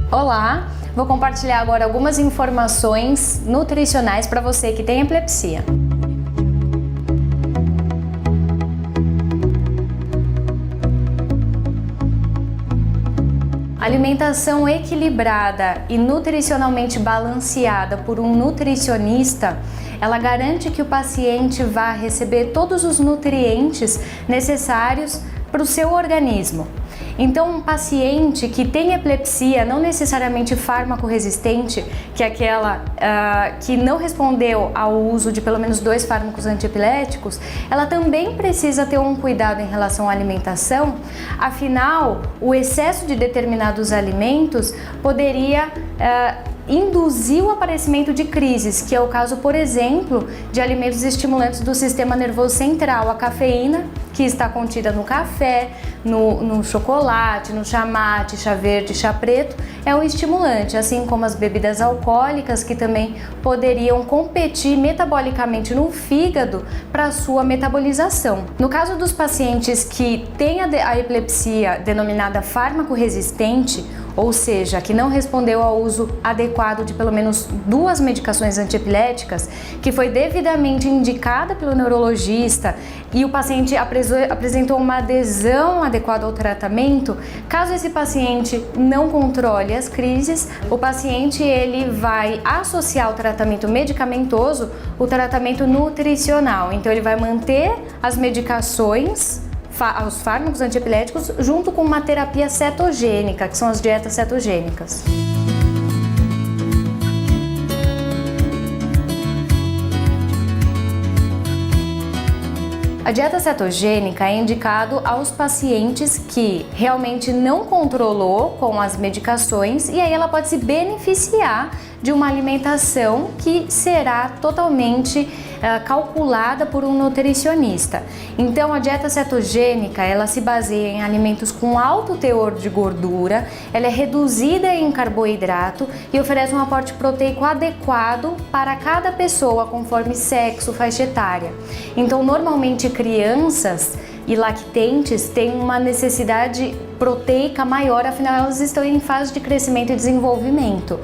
Olá, vou compartilhar agora algumas informações nutricionais para você que tem epilepsia. Alimentação equilibrada e nutricionalmente balanceada por um nutricionista, ela garante que o paciente vá receber todos os nutrientes necessários para o seu organismo. Então, um paciente que tem epilepsia, não necessariamente fármaco resistente, que é aquela que não respondeu ao uso de pelo menos 2 fármacos antiepiléticos, ela também precisa ter um cuidado em relação à alimentação, afinal, o excesso de determinados alimentos poderia induzir o aparecimento de crises, que é o caso, por exemplo, de alimentos estimulantes do sistema nervoso central, a cafeína, que está contida no café, no chocolate, no chá mate, chá verde, chá preto, é um estimulante, assim como as bebidas alcoólicas, que também poderiam competir metabolicamente no fígado para a sua metabolização. No caso dos pacientes que têm a epilepsia denominada fármaco resistente, ou seja, que não respondeu ao uso adequado de pelo menos 2 medicações antiepiléticas, que foi devidamente indicada pelo neurologista e o paciente apresentou uma adesão adequada ao tratamento, caso esse paciente não controle as crises, o paciente ele vai associar o tratamento medicamentoso o tratamento nutricional. Então ele vai manter as medicações, os fármacos antiepiléticos, junto com uma terapia cetogênica, que são as dietas cetogênicas. A dieta cetogênica é indicado aos pacientes que realmente não controlou com as medicações e aí ela pode se beneficiar de uma alimentação que será totalmente calculada por um nutricionista. Então a dieta cetogênica, ela se baseia em alimentos com alto teor de gordura, ela é reduzida em carboidrato e oferece um aporte proteico adequado para cada pessoa conforme sexo, faixa etária. Então normalmente crianças e lactentes têm uma necessidade proteica maior, afinal elas estão em fase de crescimento e desenvolvimento.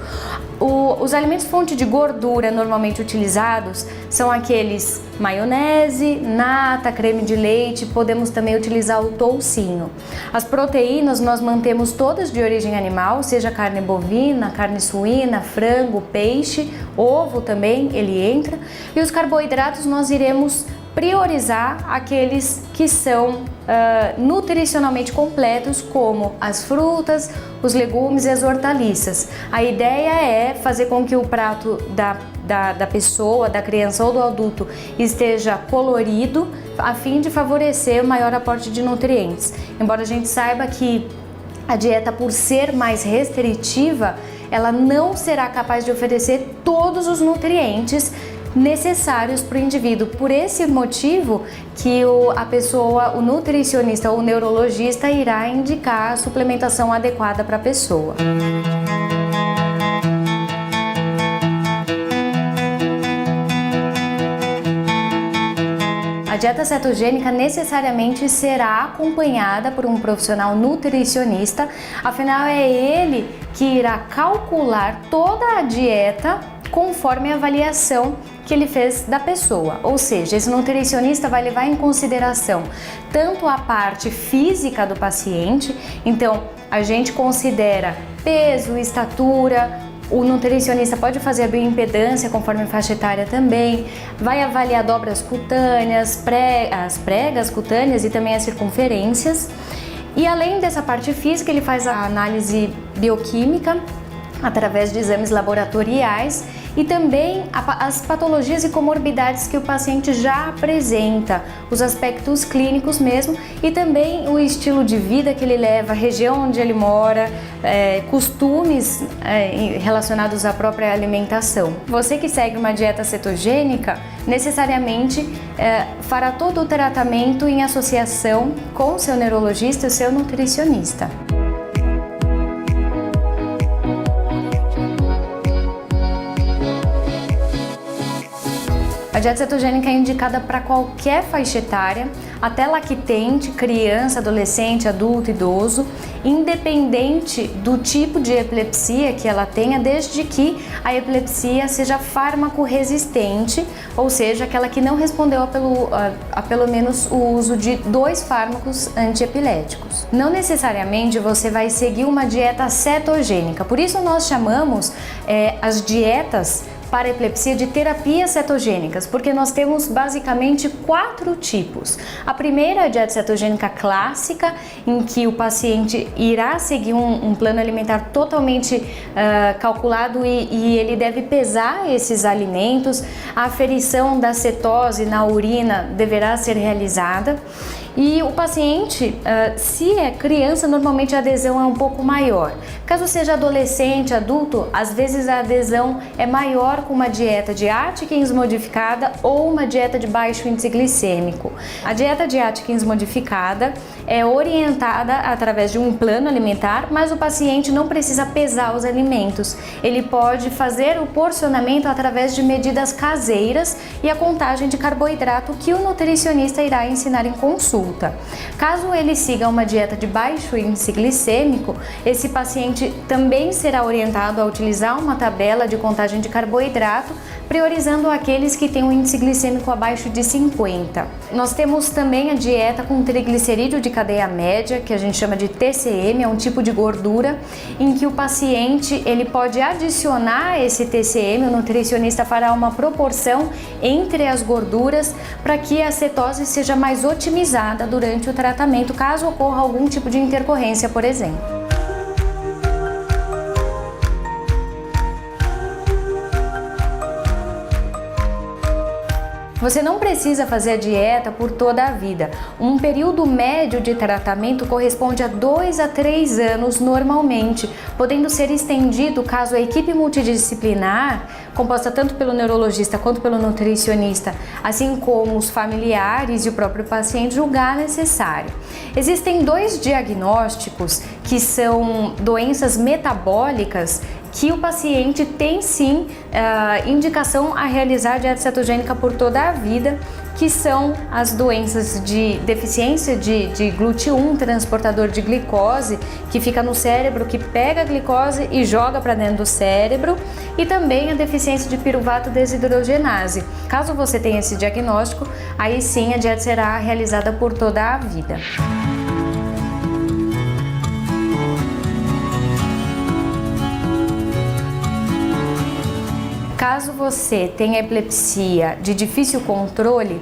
Os alimentos fonte de gordura normalmente utilizados são aqueles maionese, nata, creme de leite, podemos também utilizar o toucinho. As proteínas nós mantemos todas de origem animal, seja carne bovina, carne suína, frango, peixe, ovo também, ele entra. E os carboidratos nós iremos priorizar aqueles que são nutricionalmente completos, como as frutas, os legumes e as hortaliças. A ideia é fazer com que o prato da pessoa, da criança ou do adulto esteja colorido, a fim de favorecer o maior aporte de nutrientes. Embora a gente saiba que a dieta, por ser mais restritiva, ela não será capaz de oferecer todos os nutrientes necessários para o indivíduo. Por esse motivo que a pessoa, o nutricionista ou o neurologista irá indicar a suplementação adequada para a pessoa. A dieta cetogênica necessariamente será acompanhada por um profissional nutricionista, afinal é ele que irá calcular toda a dieta conforme a avaliação que ele fez da pessoa, ou seja, esse nutricionista vai levar em consideração tanto a parte física do paciente, então a gente considera peso, estatura, o nutricionista pode fazer a bioimpedância conforme faixa etária também, vai avaliar dobras cutâneas, as pregas cutâneas e também as circunferências, e além dessa parte física ele faz a análise bioquímica através de exames laboratoriais e também as patologias e comorbidades que o paciente já apresenta, os aspectos clínicos mesmo e também o estilo de vida que ele leva, a região onde ele mora, costumes relacionados à própria alimentação. Você que segue uma dieta cetogênica necessariamente fará todo o tratamento em associação com o seu neurologista e o seu nutricionista. A dieta cetogênica é indicada para qualquer faixa etária, até lactente, criança, adolescente, adulto, idoso, independente do tipo de epilepsia que ela tenha, desde que a epilepsia seja fármaco-resistente, ou seja, aquela que não respondeu a pelo menos o uso de 2 fármacos antiepiléticos. Não necessariamente você vai seguir uma dieta cetogênica, por isso nós chamamos as dietas para epilepsia de terapias cetogênicas, porque nós temos basicamente 4 tipos. A primeira é a dieta cetogênica clássica, em que o paciente irá seguir um plano alimentar totalmente calculado e ele deve pesar esses alimentos. A aferição da cetose na urina deverá ser realizada. E o paciente, se é criança, normalmente a adesão é um pouco maior. Caso seja adolescente, adulto, às vezes a adesão é maior com uma dieta de Atkins modificada ou uma dieta de baixo índice glicêmico. A dieta de Atkins modificada é orientada através de um plano alimentar, mas o paciente não precisa pesar os alimentos. Ele pode fazer o porcionamento através de medidas caseiras e a contagem de carboidrato que o nutricionista irá ensinar em consulta. Caso ele siga uma dieta de baixo índice glicêmico, esse paciente também será orientado a utilizar uma tabela de contagem de carboidrato, priorizando aqueles que têm um índice glicêmico abaixo de 50. Nós temos também a dieta com triglicerídeo de cadeia média, que a gente chama de TCM, é um tipo de gordura em que o paciente ele pode adicionar esse TCM, o nutricionista fará uma proporção entre as gorduras para que a cetose seja mais otimizada durante o tratamento, caso ocorra algum tipo de intercorrência, por exemplo. Você não precisa fazer a dieta por toda a vida. Um período médio de tratamento corresponde a 2 a 3 anos normalmente, podendo ser estendido caso a equipe multidisciplinar, composta tanto pelo neurologista quanto pelo nutricionista, assim como os familiares e o próprio paciente, julgar necessário. Existem 2 diagnósticos que são doenças metabólicas que o paciente tem sim indicação a realizar dieta cetogênica por toda a vida, que são as doenças de deficiência de GLUT1, transportador de glicose, que fica no cérebro, que pega a glicose e joga para dentro do cérebro, e também a deficiência de piruvato desidrogenase. Caso você tenha esse diagnóstico, aí sim a dieta será realizada por toda a vida. Caso você tenha epilepsia de difícil controle,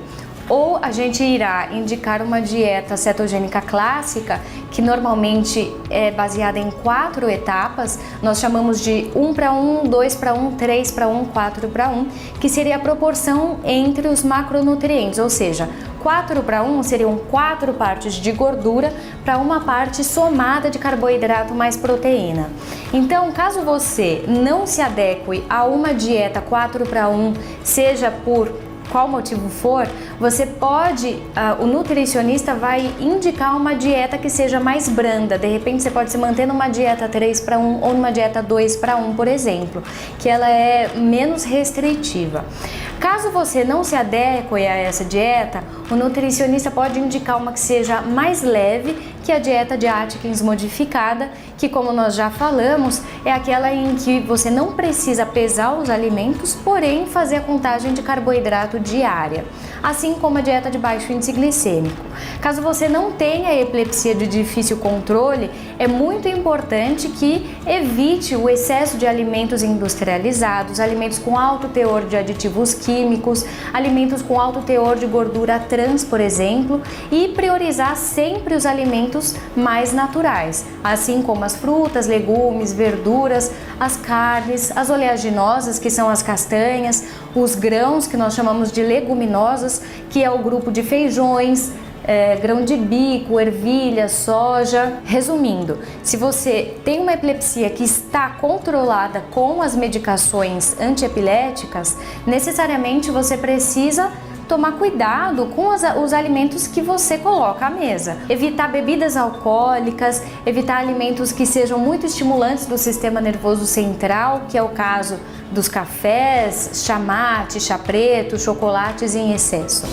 ou a gente irá indicar uma dieta cetogênica clássica, que normalmente é baseada em 4 etapas, nós chamamos de 1:1, 2:1, 3:1, 4:1, que seria a proporção entre os macronutrientes, ou seja, 4:1 seriam 4 partes de gordura para uma parte somada de carboidrato mais proteína. Então, caso você não se adeque a uma dieta 4:1, seja por qual motivo for, você pode, o nutricionista vai indicar uma dieta que seja mais branda. De repente você pode se manter numa dieta 3:1 ou numa dieta 2:1, por exemplo, que ela é menos restritiva. Caso você não se adeque a essa dieta, o nutricionista pode indicar uma que seja mais leve, que é a dieta de Atkins modificada, que, como nós já falamos, é aquela em que você não precisa pesar os alimentos, porém fazer a contagem de carboidrato diária, assim como a dieta de baixo índice glicêmico. Caso você não tenha epilepsia de difícil controle, é muito importante que evite o excesso de alimentos industrializados, alimentos com alto teor de aditivos químicos, alimentos com alto teor de gordura trans, por exemplo, e priorizar sempre os alimentos mais naturais, assim como as frutas, legumes, verduras, as carnes, as oleaginosas, que são as castanhas, os grãos, que nós chamamos de leguminosas, que é o grupo de feijões, grão de bico, ervilha, soja. Resumindo, se você tem uma epilepsia que está controlada com as medicações antiepiléticas, necessariamente você precisa tomar cuidado com os alimentos que você coloca à mesa. Evitar bebidas alcoólicas, evitar alimentos que sejam muito estimulantes do sistema nervoso central, que é o caso dos cafés, chá mate, chá preto, chocolates em excesso.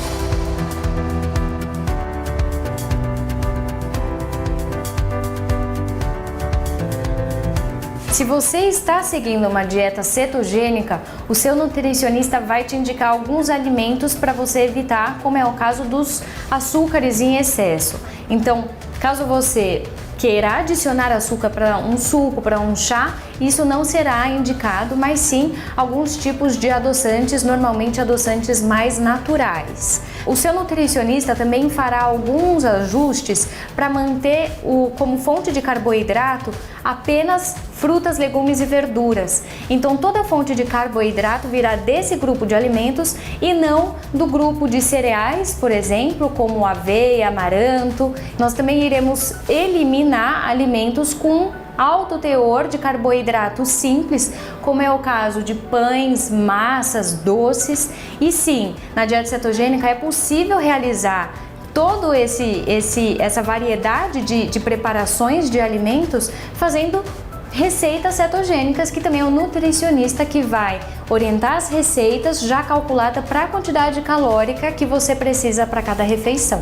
Se você está seguindo uma dieta cetogênica, o seu nutricionista vai te indicar alguns alimentos para você evitar, como é o caso dos açúcares em excesso. Então, caso você queira adicionar açúcar para um suco, para um chá, isso não será indicado, mas sim alguns tipos de adoçantes, normalmente adoçantes mais naturais. O seu nutricionista também fará alguns ajustes para manter como fonte de carboidrato apenas frutas, legumes e verduras. Então toda fonte de carboidrato virá desse grupo de alimentos e não do grupo de cereais, por exemplo, como aveia, amaranto. Nós também iremos eliminar alimentos com alto teor de carboidratos simples, como é o caso de pães, massas, doces. E sim, na dieta cetogênica é possível realizar todo essa variedade de preparações de alimentos fazendo receitas cetogênicas, que também é o nutricionista que vai orientar as receitas já calculada para a quantidade calórica que você precisa para cada refeição.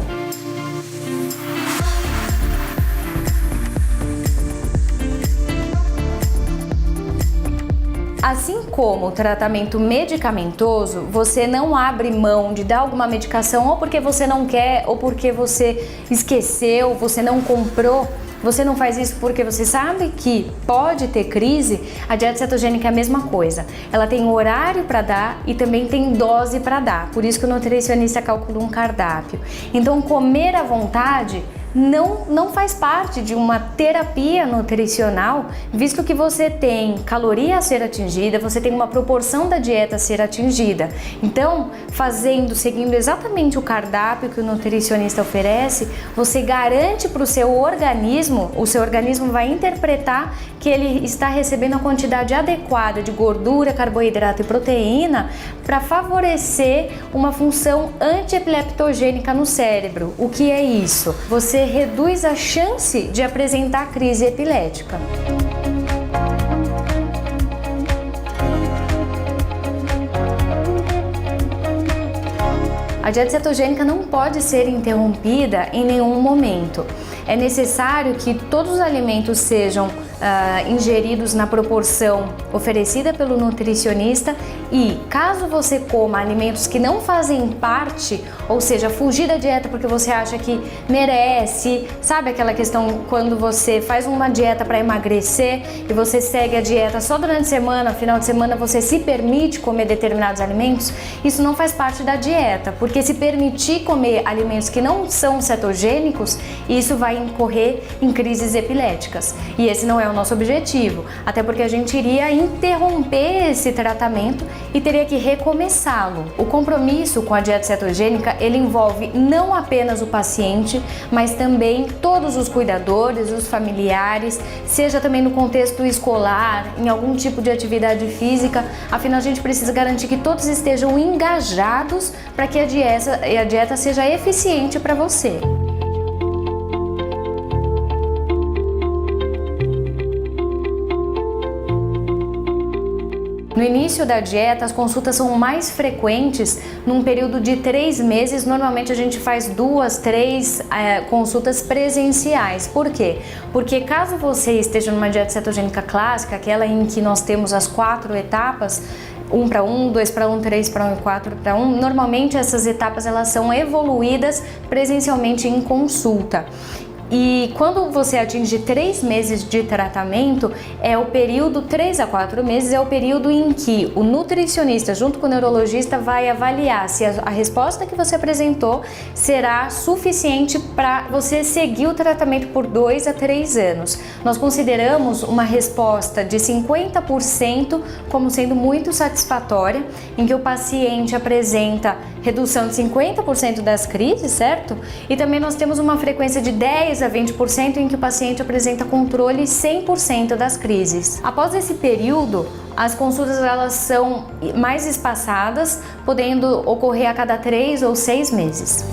Assim como o tratamento medicamentoso, você não abre mão de dar alguma medicação ou porque você não quer, ou porque você esqueceu, você não comprou. Você não faz isso porque você sabe que pode ter crise. A dieta cetogênica é a mesma coisa. Ela tem horário para dar e também tem dose para dar. Por isso que o nutricionista calcula um cardápio. Então, comer à vontade não faz parte de uma terapia nutricional, visto que você tem caloria a ser atingida, você tem uma proporção da dieta a ser atingida. Então, seguindo exatamente o cardápio que o nutricionista oferece, você garante para o seu organismo vai interpretar que ele está recebendo a quantidade adequada de gordura, carboidrato e proteína para favorecer uma função antiepileptogênica no cérebro. O que é isso? Você reduz a chance de apresentar crise epilética. A dieta cetogênica não pode ser interrompida em nenhum momento. É necessário que todos os alimentos sejam ingeridos na proporção oferecida pelo nutricionista e, caso você coma alimentos que não fazem parte, ou seja, fugir da dieta porque você acha que merece, sabe aquela questão quando você faz uma dieta para emagrecer e você segue a dieta só durante a semana, final de semana você se permite comer determinados alimentos, isso não faz parte da dieta, porque se permitir comer alimentos que não são cetogênicos, isso vai incorrer em crises epiléticas e esse não é o nosso objetivo, até porque a gente iria interromper esse tratamento e teria que recomeçá-lo. O compromisso com a dieta cetogênica, ele envolve não apenas o paciente, mas também todos os cuidadores, os familiares, seja também no contexto escolar, em algum tipo de atividade física, afinal a gente precisa garantir que todos estejam engajados para que a dieta seja eficiente para você. No início da dieta, as consultas são mais frequentes num período de 3 meses. Normalmente a gente faz 2, 3 consultas presenciais. Por quê? Porque caso você esteja numa dieta cetogênica clássica, aquela em que nós temos as 4 etapas, 1 para 1, 2 para 1, 3 para 1 e 4 para 1, normalmente essas etapas elas são evoluídas presencialmente em consulta. E quando você atinge 3 meses de tratamento, é o período, 3 a 4 meses, é o período em que o nutricionista, junto com o neurologista, vai avaliar se a resposta que você apresentou será suficiente para você seguir o tratamento por 2 a 3 anos. Nós consideramos uma resposta de 50% como sendo muito satisfatória, em que o paciente apresenta redução de 50% das crises, certo? E também nós temos uma frequência de 10 a 20% em que o paciente apresenta controle 100% das crises. Após esse período, as consultas elas são mais espaçadas, podendo ocorrer a cada 3 ou 6 meses.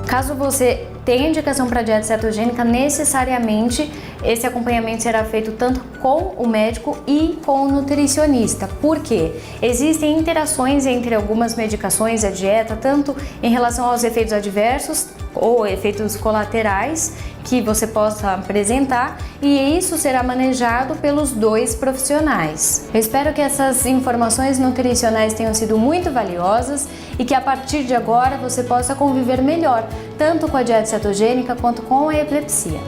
Caso você tenha indicação para dieta cetogênica, necessariamente esse acompanhamento será feito tanto com o médico e com o nutricionista. Por quê? Existem interações entre algumas medicações e a dieta, tanto em relação aos efeitos adversos ou efeitos colaterais que você possa apresentar, e isso será manejado pelos 2 profissionais. Eu espero que essas informações nutricionais tenham sido muito valiosas e que a partir de agora você possa conviver melhor, tanto com a dieta cetogênica quanto com a epilepsia.